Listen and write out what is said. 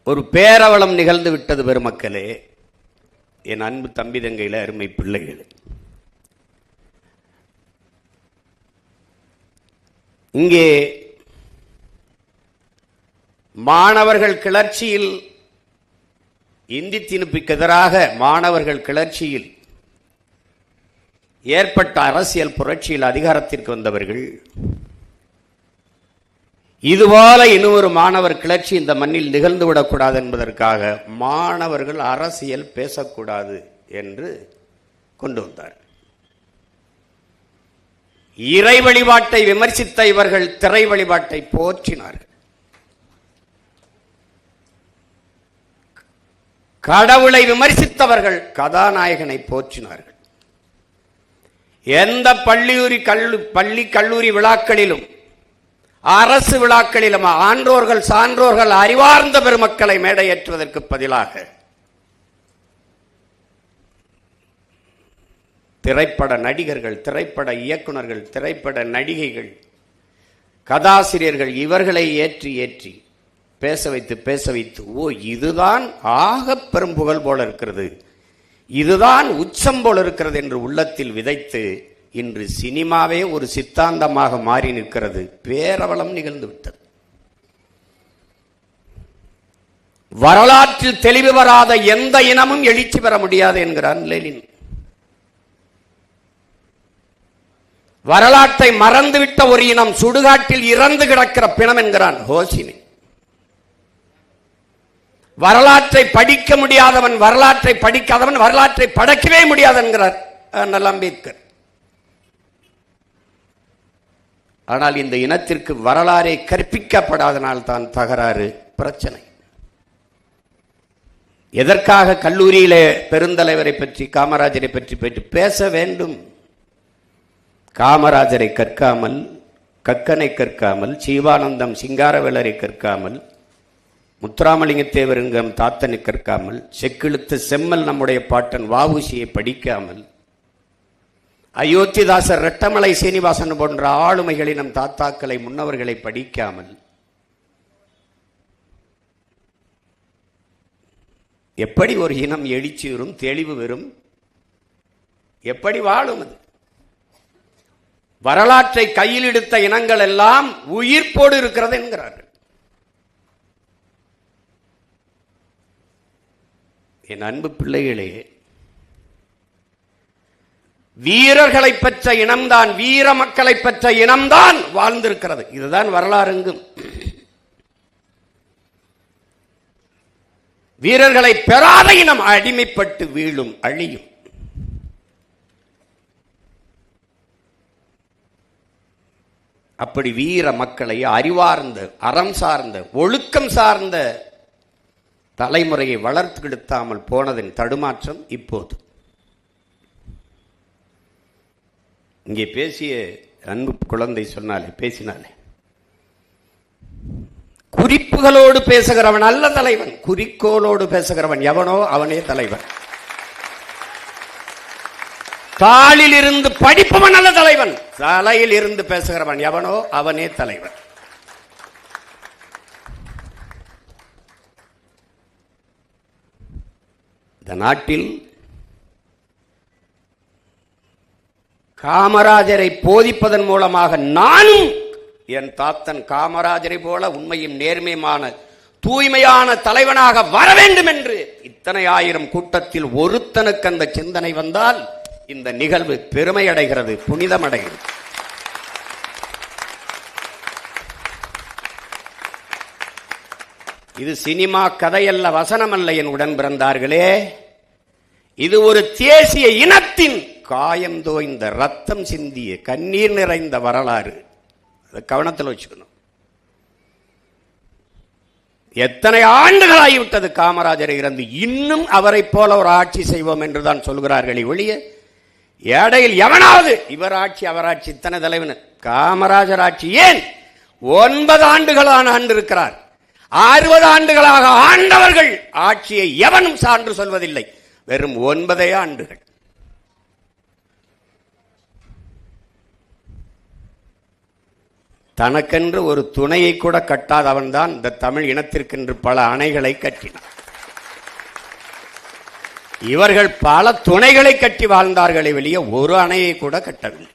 ஒரு பேரவலம் நிகழ்ந்து விட்டது பெருமக்களே, என் அன்பு தம்பி தங்கையில அருமை பிள்ளைகளே. இங்கே மாணவர்கள் கிளர்ச்சியில், இந்தி திணிப்புக்கு எதிராக மாணவர்கள் கிளர்ச்சியில் ஏற்பட்ட அரசியல் புரட்சியில் அதிகாரத்திற்கு வந்தவர்கள் இதுபோல இன்னொரு மாணவர் கிளர்ச்சி இந்த மண்ணில் நிகழ்ந்துவிடக்கூடாது என்பதற்காக மாணவர்கள் அரசியல் பேசக்கூடாது என்று கொண்டு வந்தார். இறை வழிபாட்டை விமர்சித்த இவர்கள் திரை வழிபாட்டை போற்றினார்கள். கடவுளை விமர்சித்தவர்கள் கதாநாயகனை போற்றினார்கள். எந்த பள்ளி கல்லூரி விழாக்களிலும் அரசு விழாக்களிலும் ஆன்றோர்கள் சான்றோர்கள் அறிவார்ந்த பெருமக்களை மேடையேற்றுவதற்கு பதிலாக திரைப்பட நடிகர்கள், திரைப்பட இயக்குநர்கள், திரைப்பட நடிகைகள், கதாசிரியர்கள் இவர்களை ஏற்றி பேச வைத்து ஓ இதுதான் ஆக பெரும் புகழ் போல இருக்கிறது, இதுதான் உச்சம் போல இருக்கிறது என்று உள்ளத்தில் விதைத்து இன்று சினிமாவே ஒரு சித்தாந்தமாக மாறி நிற்கிறது. பேரவலம் நிகழ்ந்து விட்டது. வரலாற்றில் தெளிவு வராத எந்த இனமும் எழுச்சி பெற முடியாது என்கிறான் லெனின். வரலாற்றை மறந்துவிட்ட ஒரு இனம் சுடுகாட்டில் இறந்து கிடக்கிற பிணம் என்கிறான் ஹோசினி. வரலாற்றை படிக்க முடியாதவன், வரலாற்றை படிக்காதவன் வரலாற்றை படைக்கவே முடியாது என்கிறார் அண்ணல் அம்பேத்கர். ஆனால் இந்த இனத்திற்கு வரலாறை கற்பிக்கப்படாதனால் தான் தகராறு, பிரச்சனை. எதற்காக கல்லூரியிலே பெருந்தலைவரை பற்றி, காமராஜரை பற்றி பேச வேண்டும்? காமராஜரை கற்காமல், கக்கனை கற்காமல், ஜீவானந்தம் சிங்காரவேலரை கற்காமல், முத்துராமலிங்கத்தேவருங்கம் தாத்தனை கற்காமல், செக்கிழுத்த செம்மல் நம்முடைய பாட்டன் வஉசியை படிக்காமல், அயோத்திதாசர் ரெட்டமலை சீனிவாசன் போன்ற ஆளுமைகளை நம் தாத்தாக்களை முன்னவர்களை படிக்காமல் எப்படி ஒரு இனம் எழுச்சி வரும், தெளிவு வரும்? எப்படி வாழும்? அது வரலாற்றை கையில் எடுத்த இனங்கள் எல்லாம் உயிர்ப்போடு இருக்கிறது என்கிறார்கள். என் அன்பு பிள்ளைகளே, வீரர்களை பெற்ற இனம்தான், வீர மக்களை பெற்ற இனம்தான் வாழ்ந்திருக்கிறது. இதுதான் வரலாறுங்கும். வீரர்களை பெறாத இனம் அடிமைப்பட்டு வீழும், அழியும். அப்படி வீர மக்களை அறிவார்ந்த, அறம் சார்ந்த, ஒழுக்கம் சார்ந்த தலைமுறையை வளர்த்து கெடுத்தாமல் போனதின் தடுமாற்றம் இப்போது. இங்கே பேசிய அன்பு குழந்தை பேசினாலே குறிப்புகளோடு பேசுகிறவன் அல்ல தலைவன், குறிக்கோளோடு பேசுகிறவன் எவனோ அவனே தலைவன். தாளில் இருந்து படிப்பவன் அல்ல தலைவன், தலையில் இருந்து பேசுகிறவன் எவனோ அவனே தலைவன். இந்த நாட்டில் காமராஜரை போதிப்பதன் மூலமாக நானும் என் தாத்தன் காமராஜரை போல உண்மையும் நேர்மையான தூய்மையான தலைவனாக வர வேண்டும் என்று இத்தனை ஆயிரம் கூட்டத்தில் ஒருத்தனுக்கு அந்த சிந்தனை வந்தால் இந்த நிகழ்வு பெருமை அடைகிறது, புனிதம் அடைகிறது. இது சினிமா கதையல்ல, வசனமல்ல என் உடன் பிறந்தார்களே. இது ஒரு தேசிய இனத்தின் காயம் தோய்ந்த, ரத்தம் சிந்திய, கண்ணீர் நிறைந்த வரலாறு. அதை கவனத்தில் வச்சுக்கணும். எத்தனை ஆண்டுகளாகிவிட்டது காமராஜரை இறந்து, இன்னும் அவரை போல ஒரு ஆட்சி செய்வோம் என்றுதான் சொல்கிறார்களே ஒழிய, ஏடையில் எவனாவது இவர் ஆட்சி அவர் ஆட்சி இத்தனை தலைவன் காமராஜர் ஆட்சி ஏன் 9 ஆண்டுகளான ஆண்டு இருக்கிறார். 60 ஆண்டுகளாக ஆண்டவர்கள் ஆட்சியை எவனும் சான்று சொல்வதில்லை. வெறும் 9 ஆண்டுகள். தனக்கென்று ஒரு துணையை கூட கட்டாதவன் தான் இந்த தமிழ் இனத்திற்கென்று பல அணைகளை கட்டினான். இவர்கள் பல துணைகளை கட்டி வாழ்ந்தார்களே வெளியே ஒரு அணையை கூட கட்டவில்லை.